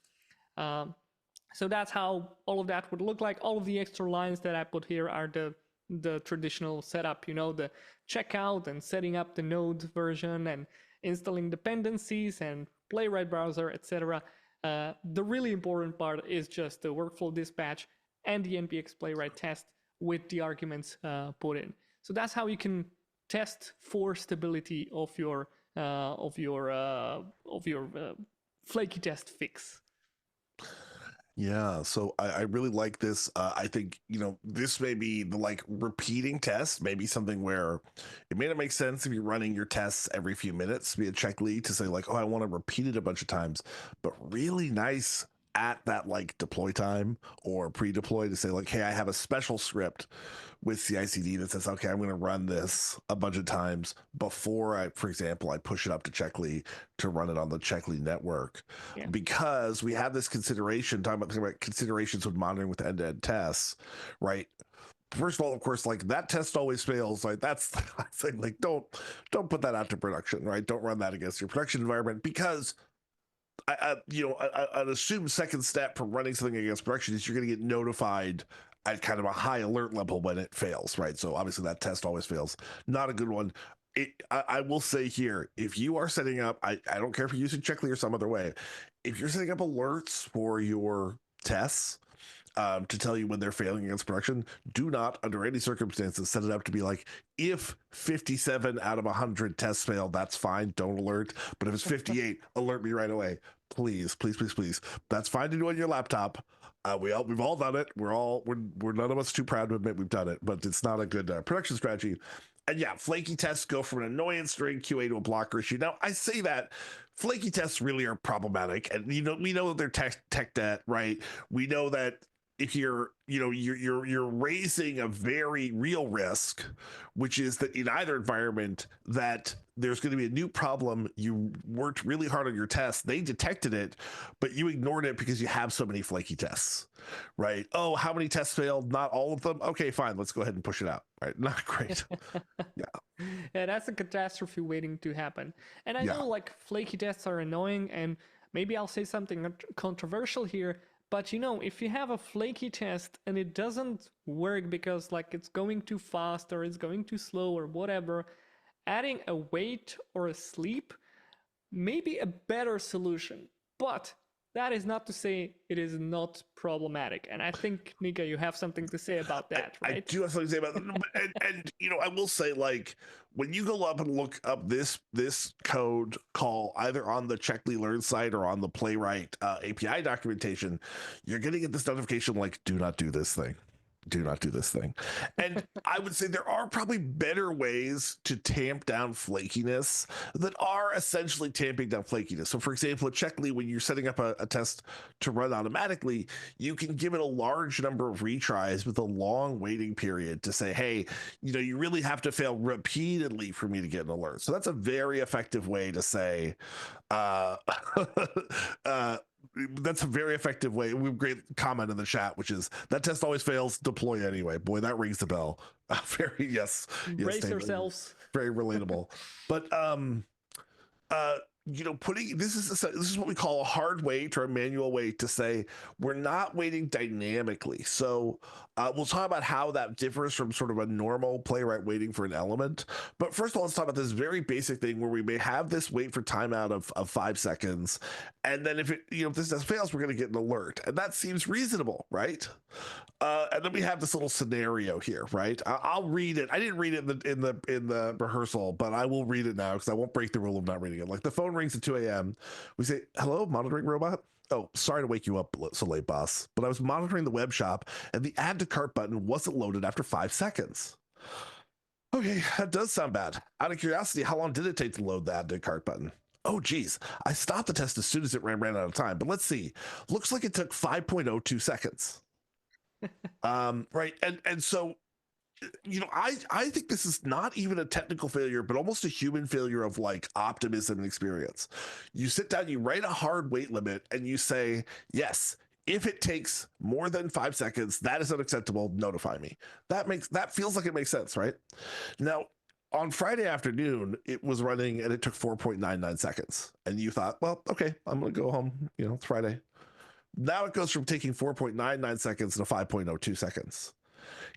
So that's how all of that would look like. All of the extra lines that I put here are the the traditional setup, the checkout and setting up the Node version and installing dependencies and Playwright browser, etc. The really important part is just the workflow dispatch and the npx playwright test with the arguments put in. So that's how you can test for stability of your flaky test fix. Yeah, so I really like this. I think, this may be the like repeating test, maybe something where it may not make sense if you're running your tests every few minutes to be a check lead to say like, oh, I want to repeat it a bunch of times, but really nice at that like deploy time or pre-deploy to say like, hey, I have a special script with CI/CD that says, okay, I'm going to run this a bunch of times before for example, I push it up to Checkly to run it on the Checkly network, because we have this consideration, talking about considerations with monitoring with end-to-end tests, right? First of all, of course, like that test always fails. Like that's the thing. Like don't put that out to production, right? Don't run that against your production environment, because an assumed second step for running something against production is you're going to get notified at kind of a high alert level when it fails, right? So obviously that test always fails. Not a good one. I will say here, if you are setting up, I don't care if you're using Checkly or some other way, if you're setting up alerts for your tests to tell you when they're failing against production, do not, under any circumstances, set it up to be like, if 57 out of 100 tests fail, that's fine, don't alert. But if it's 58, alert me right away. Please, please, please, please. That's fine to do on your laptop. We've all done it. We're none of us too proud to admit we've done it, but it's not a good production strategy. And yeah, flaky tests go from an annoyance during QA to a blocker issue. Now, I say that flaky tests really are problematic, and we know that they're tech debt, right? We know that if you're raising a very real risk, which is that in either environment that there's going to be a new problem. You worked really hard on your test. They detected it, but you ignored it because you have so many flaky tests, right? Oh, how many tests failed? Not all of them. Okay, fine. Let's go ahead and push it out. Right? Not great. Yeah, that's a catastrophe waiting to happen. And I know like flaky tests are annoying, and maybe I'll say something controversial here, but if you have a flaky test and it doesn't work because like it's going too fast or it's going too slow or whatever, adding a wait or a sleep may be a better solution. But that is not to say it is not problematic. And I think, Nika, you have something to say about that, right? I do have something to say about that. And I will say, like, when you go up and look up this code call either on the Checkly Learn site or on the Playwright API documentation, you're going to get this notification like, do not do this thing. Do not do this thing. And I would say there are probably better ways to tamp down flakiness that are essentially tamping down flakiness. So for example, at Checkly, when you're setting up a test to run automatically, you can give it a large number of retries with a long waiting period to say, hey, you really have to fail repeatedly for me to get an alert. So that's a very effective way to say, that's a very effective way. We have a great comment in the chat, which is that test always fails, deploy anyway. Boy, that rings the bell. Yes, brace yourselves. Very relatable. But putting this is what we call a hard wait or a manual wait to say we're not waiting dynamically. So we'll talk about how that differs from sort of a normal Playwright waiting for an element. But first of all, let's talk about this very basic thing where we may have this wait for timeout of 5 seconds, and then if this test fails, we're going to get an alert, and that seems reasonable, right? And then we have this little scenario here, right? I'll read it. I didn't read it in the rehearsal, but I will read it now because I won't break the rule of not reading it. Like the phone rings at 2 a.m. We say, hello, monitoring robot. Oh, sorry to wake you up so late, boss, but I was monitoring the web shop and the add to cart button wasn't loaded after 5 seconds. Okay, that does sound bad. Out of curiosity, how long did it take to load the add to cart button? Oh, geez, I stopped the test as soon as it ran out of time, but let's see. Looks like it took 5.02 seconds. Right. And so, I think this is not even a technical failure, but almost a human failure of like optimism and experience. You sit down, you write a hard wait limit, and you say, yes, if it takes more than 5 seconds, that is unacceptable. Notify me. That feels like it makes sense, right? Now, on Friday afternoon, it was running and it took 4.99 seconds. And you thought, well, okay, I'm going to go home. It's Friday. Now it goes from taking 4.99 seconds to 5.02 seconds.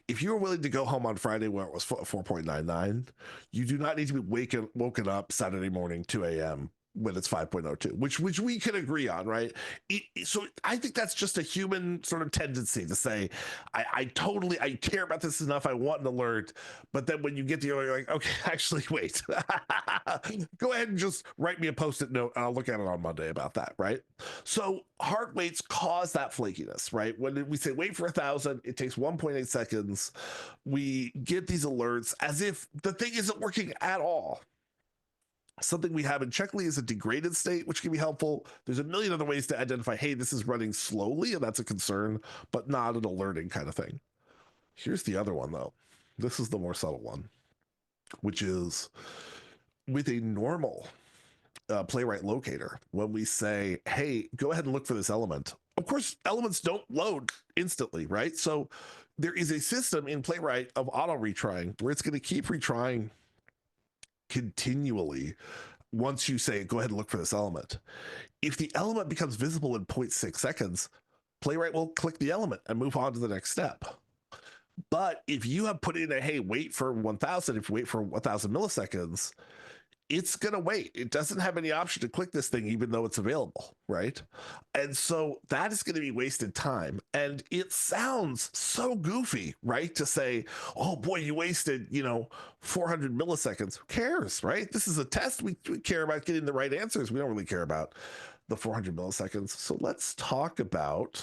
If you were willing to go home on Friday where it was 4.99, you do not need to be woken up Saturday morning 2 a.m. when it's 5.02, which we can agree on, right? So I think that's just a human sort of tendency to say, I care about this enough, I want an alert, but then when you get the alert, you're like, okay, actually, wait, go ahead and just write me a post-it note, and I'll look at it on Monday about that, right? So hard waits cause that flakiness, right? When we say wait for 1,000, it takes 1.8 seconds. We get these alerts as if the thing isn't working at all. Something we have in Checkly is a degraded state, which can be helpful. There's a million other ways to identify, hey, this is running slowly, and that's a concern, but not an alerting kind of thing. Here's the other one, though. This is the more subtle one, which is with a normal Playwright locator, when we say, hey, go ahead and look for this element. Of course, elements don't load instantly, right? So there is a system in Playwright of auto retrying where it's going to keep retrying continually once you say, go ahead and look for this element. If the element becomes visible in 0.6 seconds, Playwright will click the element and move on to the next step. But if you have put in a, hey, wait for 1,000, if you wait for 1,000 milliseconds, it's going to wait. It doesn't have any option to click this thing, even though it's available, right? And so that is going to be wasted time. And it sounds so goofy, right? To say, oh boy, you wasted, 400 milliseconds. Who cares, right? This is a test. We care about getting the right answers. We don't really care about the 400 milliseconds. So let's talk about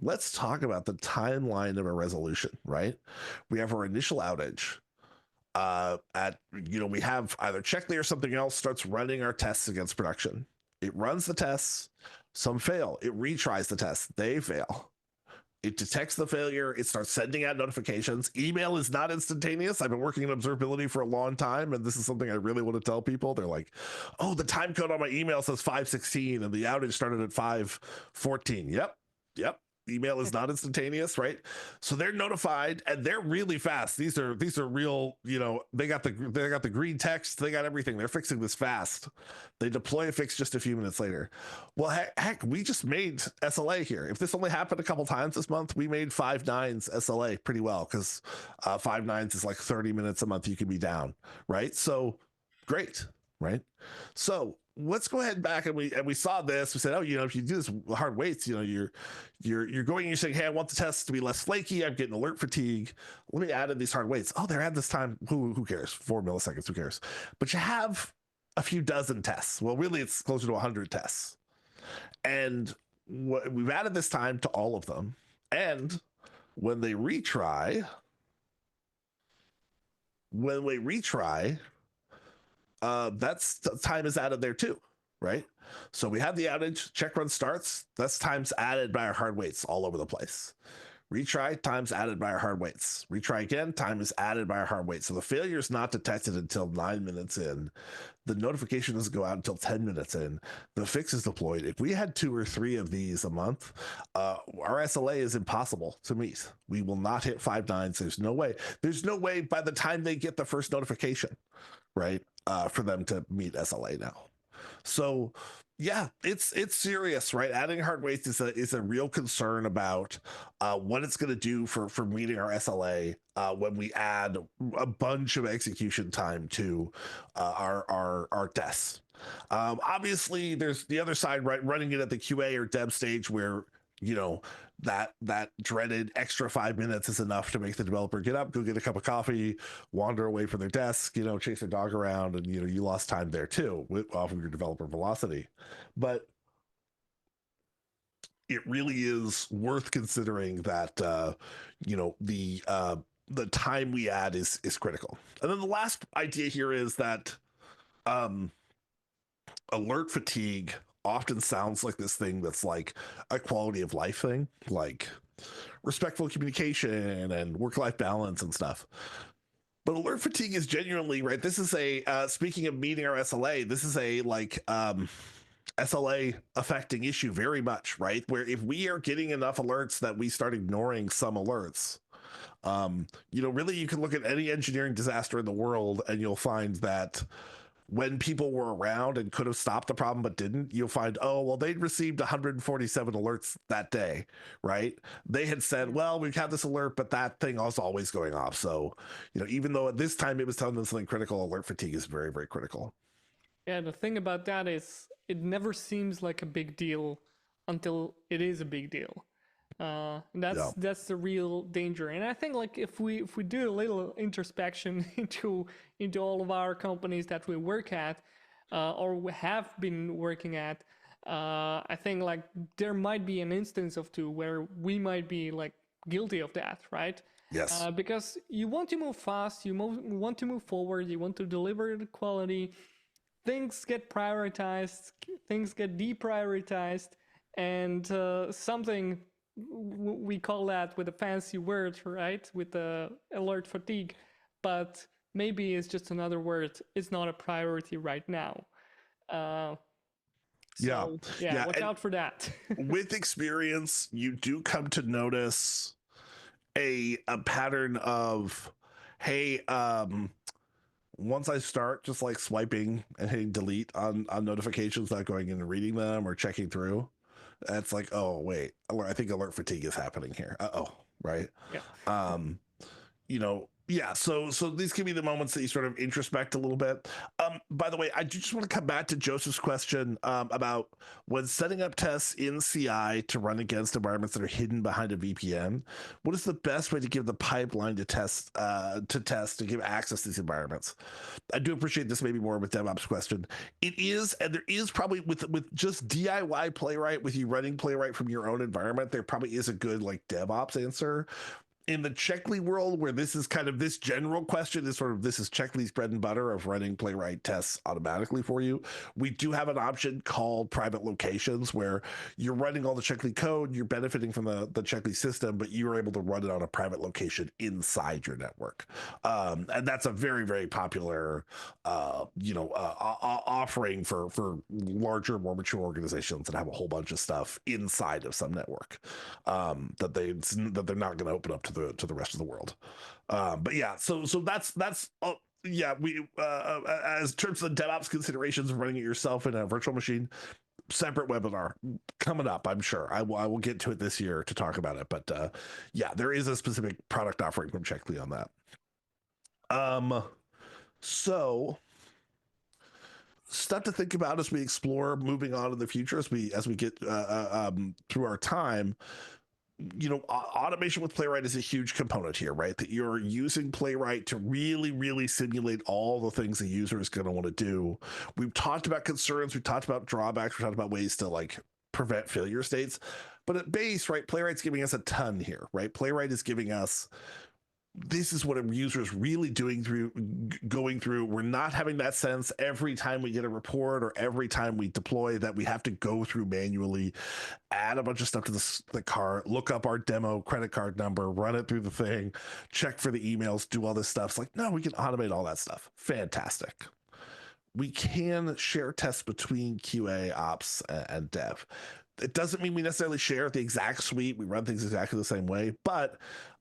the timeline of a resolution, right? We have our initial outage. We have either Checkly or something else starts running our tests against production. It runs the tests, some fail. It retries the tests, they fail. It detects the failure, it starts sending out notifications. Email is not instantaneous. I've been working in observability for a long time, and this is something I really want to tell people. They're like, oh, the time code on my email says 5:16 and the outage started at 5:14. Yep. Email is not instantaneous, right? So they're notified and they're really fast. These are real, they got the green text, they got everything. They're fixing this fast. They deploy a fix just a few minutes later. Well, heck, we just made SLA here. If this only happened a couple times this month, we made 5 nines SLA pretty well, because 5 nines is like 30 minutes a month you can be down, right? So great, right? So let's go ahead back and we saw this. We said, oh, if you do this hard waits, you're going and you're saying, hey, I want the tests to be less flaky. I'm getting alert fatigue. Let me add in these hard waits. Oh, they're at this time. Who cares? 4 milliseconds. Who cares? But you have a few dozen tests. Well, really, it's closer to 100 tests, and we've added this time to all of them. And when they retry, that's time is added there too, right? So we have the outage, check run starts, that's times added by our hard waits all over the place. Retry, times added by our hard waits. Retry again, time is added by our hard waits. So the failure is not detected until 9 minutes in. The notification doesn't go out until 10 minutes in. The fix is deployed. If we had 2 or 3 of these a month, our SLA is impossible to meet. We will not hit 5 nines. There's no way. There's no way by the time they get the first notification, right, for them to meet SLA now. So yeah, it's serious, right? Adding hard waits is a real concern about what it's going to do for meeting our SLA when we add a bunch of execution time to our tests. Obviously, there's the other side, right? Running it at the QA or dev stage where that dreaded extra 5 minutes is enough to make the developer get up, go get a cup of coffee, wander away from their desk, chase their dog around, and you lost time there too off of your developer velocity. But it really is worth considering that the time we add is critical. And then the last idea here is that alert fatigue often sounds like this thing that's like a quality of life thing, like respectful communication and work-life balance and stuff. But alert fatigue is genuinely, right, this is a speaking of meeting our SLA, this is a SLA affecting issue very much, right? Where if we are getting enough alerts that we start ignoring some alerts, really you can look at any engineering disaster in the world and you'll find that when people were around and could have stopped the problem but didn't, you'll find, oh, well, they'd received 147 alerts that day, right? They had said, well, we've had this alert, but that thing was always going off. So, even though at this time it was telling them something critical, alert fatigue is very, very critical. Yeah, the thing about that is it never seems like a big deal until it is a big deal. That's the real danger. And I think like if we do a little introspection into all of our companies that we work at or we have been working at, I think like there might be an instance of two where we might be like guilty of that, right? Yes. Because you want to move fast, want to move forward, you want to deliver the quality. Things get prioritized, things get deprioritized, and something we call that with a fancy word, right? With the alert fatigue, but maybe it's just another word. It's not a priority right now. Watch out for that. With experience, you do come to notice a pattern of, hey, once I start just like swiping and hitting delete on notifications, not going in and reading them or checking through, that's like, oh wait, I think alert fatigue is happening here. Right. Yeah. Yeah. So these can be the moments that you sort of introspect a little bit. By the way, I just want to come back to Joseph's question about when setting up tests in CI to run against environments that are hidden behind a VPN. What is the best way to give the pipeline to test to give access to these environments? I do appreciate this maybe more of a DevOps question. It is, and there is probably with just DIY Playwright, with you running Playwright from your own environment, there probably is a good like DevOps answer. In the Checkly world, where this is kind of this general question is sort of this is Checkly's bread and butter of running Playwright tests automatically for you. We do have an option called private locations where you're running all the Checkly code, you're benefiting from the Checkly system, but you're able to run it on a private location inside your network. And that's a very, very popular, offering for larger, more mature organizations that have a whole bunch of stuff inside of some network that they're not going to open up to the rest of the world. But yeah, so that's we as terms of the DevOps considerations of running it yourself in a virtual machine, separate webinar coming up. I'm sure I will get to it this year to talk about it. But there is a specific product offering from Checkly on that. So stuff to think about as we explore moving on in the future as we get through our time. Automation with Playwright is a huge component here, right? That you're using Playwright to really, really simulate all the things the user is going to want to do. We've talked about concerns, we've talked about drawbacks, we've talked about ways to like prevent failure states. But at base, right, Playwright's giving us a ton here, right? Playwright is giving us, this is what a user is really going through. We're not having that sense every time we get a report or every time we deploy that we have to go through manually, add a bunch of stuff to the cart, look up our demo credit card number, run it through the thing, check for the emails, do all this stuff. It's like, no, we can automate all that stuff. Fantastic. We can share tests between QA, ops, and dev. It doesn't mean we necessarily share the exact suite. We run things exactly the same way, but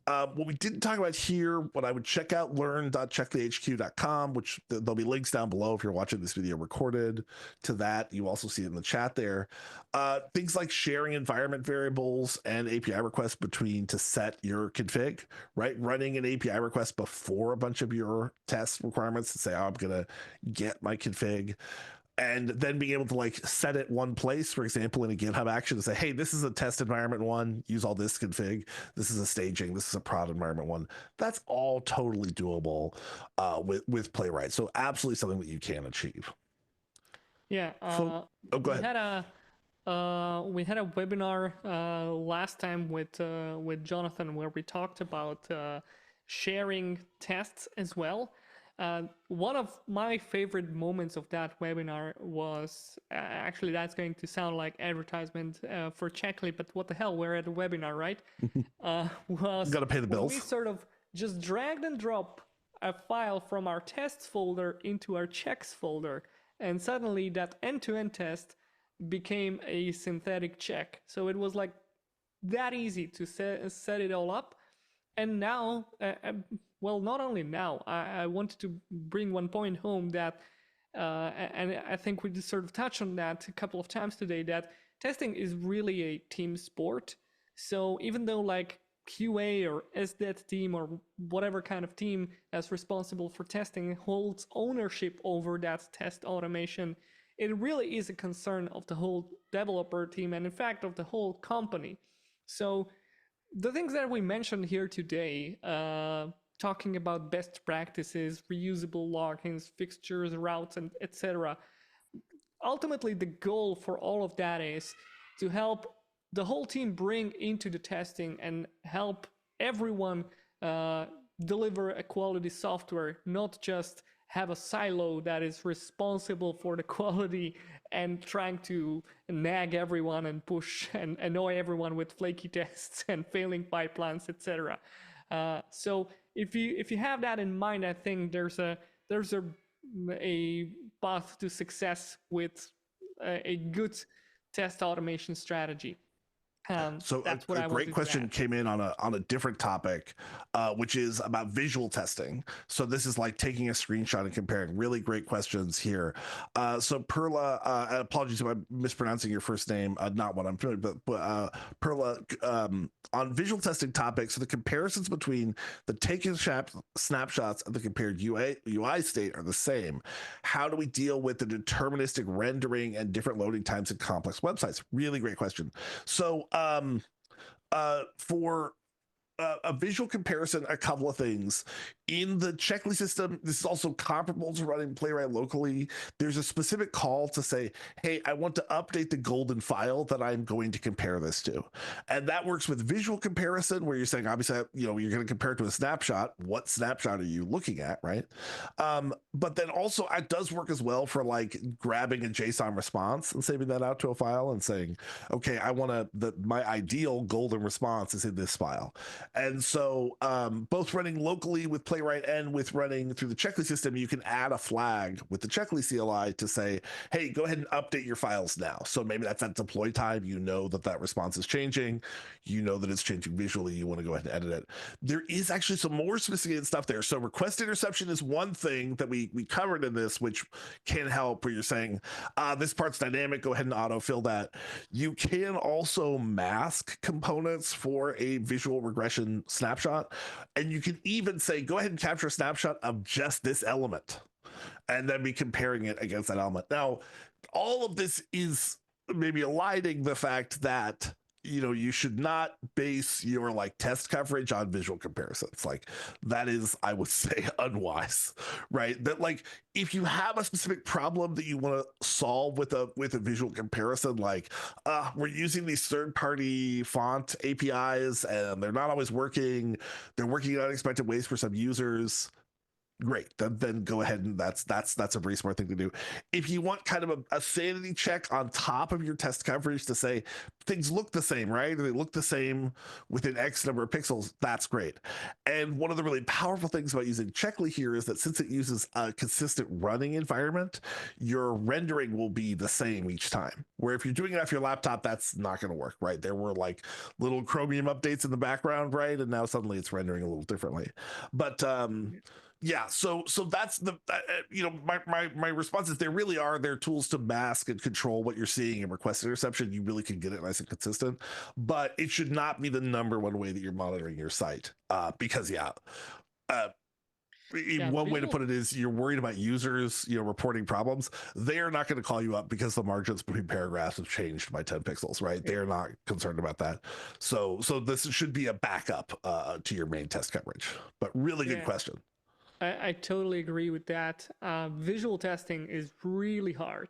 what we didn't talk about here, what I would check out, learn.checklyhq.com, which there'll be links down below if you're watching this video recorded to that. You also see it in the chat there. Things like sharing environment variables and API requests to set your config, right? Running an API request before a bunch of your test requirements to say, oh, I'm going to get my config. And then being able to like set it one place, for example, in a GitHub action to say, hey, this is a test environment one, use all this config. This is a staging. This is a prod environment one. That's all totally doable with Playwright. So absolutely something that you can achieve. Yeah. Go ahead. We had a webinar last time with Jonathan where we talked about sharing tests as well. One of my favorite moments of that webinar was actually, that's going to sound like advertisement for Checkly, but what the hell, we're at a webinar, right? Was gotta pay the bills. We sort of just dragged and dropped a file from our tests folder into our checks folder, and suddenly that end-to-end test became a synthetic check. So it was like that easy to set it all up. And now, well, not only now, I wanted to bring one point home that and I think we just sort of touched on that a couple of times today, that testing is really a team sport. So even though like QA or SDET team or whatever kind of team that's responsible for testing holds ownership over that test automation, it really is a concern of the whole developer team and in fact of the whole company. So the things that we mentioned here today, talking about best practices, reusable logins, fixtures, routes, and etc. Ultimately, the goal for all of that is to help the whole team bring into the testing and help everyone deliver a quality software, not just have a silo that is responsible for the quality and trying to nag everyone and push and annoy everyone with flaky tests and failing pipelines, etc. So if you have that in mind, I think there's a path to success with a good test automation strategy. So that's what a I great wanted question to add. came in on a different topic, which is about visual testing. So this is like taking a screenshot and comparing. Really great questions here. So Perla, apologies if I'm mispronouncing your first name. Not what I'm feeling, but Perla, on visual testing topics, so the comparisons between the taken snapshots and the compared UI state are the same. How do we deal with the deterministic rendering and different loading times in complex websites? Really great question. So for a visual comparison, a couple of things. In the checklist system, this is also comparable to running Playwright locally. There's a specific call to say, hey, I want to update the golden file that I'm going to compare this to. And that works with visual comparison, where you're saying, obviously, you're going to compare it to a snapshot. What snapshot are you looking at, right? But then also, it does work as well for like grabbing a JSON response and saving that out to a file and saying, okay, I want my ideal golden response is in this file. And so both running locally with Playwright and with running through the checklist system, you can add a flag with the checklist CLI to say, hey, go ahead and update your files now. So maybe that's at deploy time. You know that response is changing. You know that it's changing visually. You want to go ahead and edit it. There is actually some more sophisticated stuff there. So request interception is one thing that we covered in this, which can help where you're saying, this part's dynamic. Go ahead and autofill that. You can also mask components for a visual regression snapshot, and you can even say, go ahead and capture a snapshot of just this element and then be comparing it against that element. Now, all of this is maybe aligning the fact that you should not base your like test coverage on visual comparisons. Like that is, I would say, unwise, right? That like if you have a specific problem that you want to solve with a visual comparison, like we're using these third-party font APIs and they're not always working. They're working in unexpected ways for some users. Great, then go ahead and that's a very smart thing to do. If you want kind of a sanity check on top of your test coverage to say things look the same, right? Or they look the same within X number of pixels, that's great. And one of the really powerful things about using Checkly here is that since it uses a consistent running environment, your rendering will be the same each time. Where if you're doing it off your laptop, that's not going to work, right? There were like little Chromium updates in the background, right? And now suddenly it's rendering a little differently. But yeah, so that's the my response is there really are tools to mask and control what you're seeing in request interception. You really can get it nice and consistent, but it should not be the number one way that you're monitoring your site because one way to put it is you're worried about users reporting problems. They're not going to call you up because the margins between paragraphs have changed by 10 pixels, right? They're not concerned about that. So this should be a backup to your main test coverage. But really good question. I totally agree with that. Visual testing is really hard.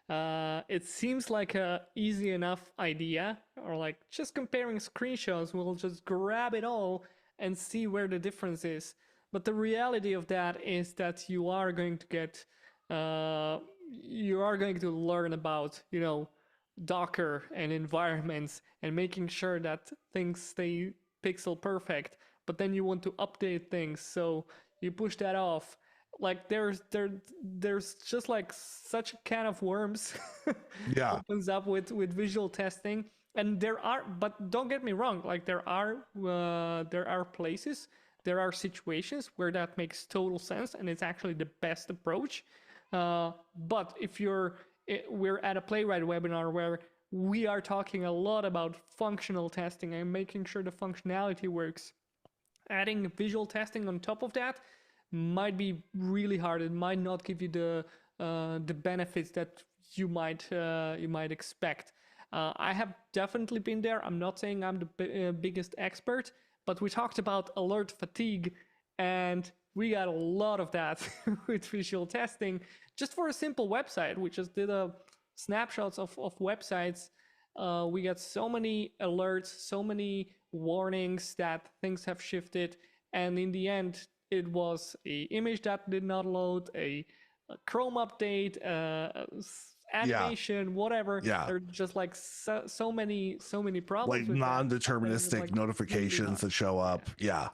It seems like a easy enough idea, or like just comparing screenshots, we'll just grab it all and see where the difference is. But the reality of that is that you are going to get, you are going to learn about, Docker and environments and making sure that things stay pixel perfect. But then you want to update things, so you push that off. Like there's just like such a can of worms opens up with visual testing. And but don't get me wrong, like there are places, there are situations where that makes total sense and it's actually the best approach. But if we're at a Playwright webinar where we are talking a lot about functional testing and making sure the functionality works. Adding visual testing on top of that might be really hard. It might not give you the benefits that you might expect. I have definitely been there. I'm not saying I'm the biggest expert, but we talked about alert fatigue, and we got a lot of that with visual testing just for a simple website. We just did a snapshots of websites. We got so many alerts, so many warnings that things have shifted, and in the end it was a image that did not load, a Chrome update, animation, whatever. Yeah. There are just like so many problems, like with non-deterministic like notifications that show up. Yeah.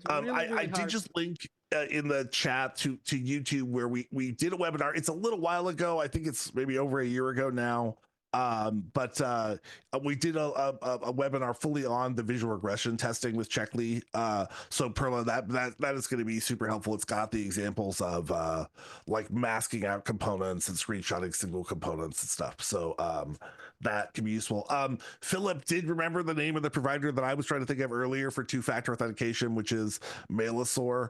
I did just link in the chat to YouTube where we did a webinar. It's a little while ago. I think it's maybe over a year ago now. But we did a webinar fully on the visual regression testing with Checkly. So Perla, that is going to be super helpful. It's got the examples of like masking out components and screenshotting single components and stuff. So that can be useful. Philip did remember the name of the provider that I was trying to think of earlier for two-factor authentication, which is Mailosaur.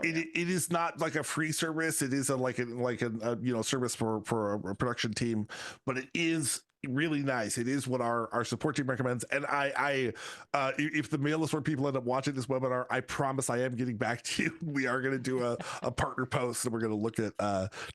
It is not like a free service. It is like a service for a production team, but it is really nice. It is what our support team recommends. And if the Mailosaur people end up watching this webinar, I promise I am getting back to you. We are going to do a partner post, and we're going to look at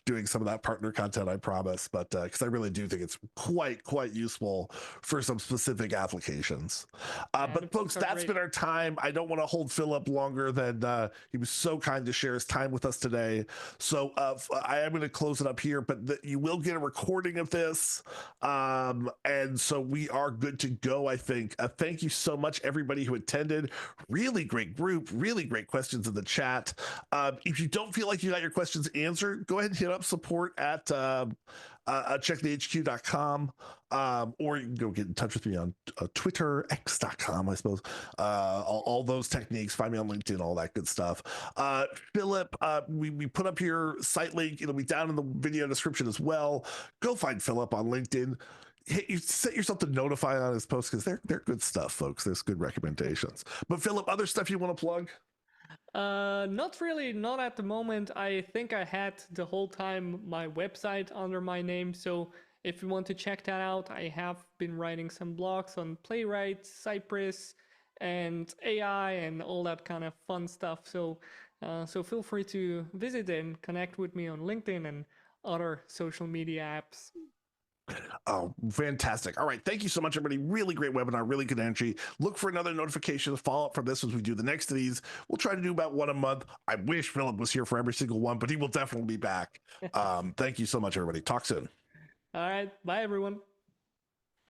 doing some of that partner content, I promise. But because I really do think it's quite useful for some specific applications. But folks, that's been our time. I don't want to hold Philip longer than he was so kind to share his time with us today. So I am going to close it up here, but you will get a recording of this. And so we are good to go, I think. Thank you so much, everybody who attended. Really great group, really great questions in the chat. If you don't feel like you got your questions answered, go ahead and hit up support at checkthehq.com, or you can go get in touch with me on Twitter, x.com, I suppose. All those techniques, find me on LinkedIn, all that good stuff. Philip, we put up your site link. It'll be down in the video description as well. Go find Philip on LinkedIn. You set yourself to notify on his posts because they're good stuff, folks. There's good recommendations. But Philip, other stuff you want to plug? Not really, not at the moment. I think I had the whole time my website under my name, so if you want to check that out, I have been writing some blogs on Playwright, Cypress, and AI, and all that kind of fun stuff. So feel free to visit and connect with me on LinkedIn and other social media apps. Oh, fantastic. All right. Thank you so much, everybody. Really great webinar, really good energy. Look for another notification to follow up from this as we do the next of these. We'll try to do about one a month. I wish Philip was here for every single one, but he will definitely be back. Thank you so much, everybody. Talk soon. All right. Bye, everyone.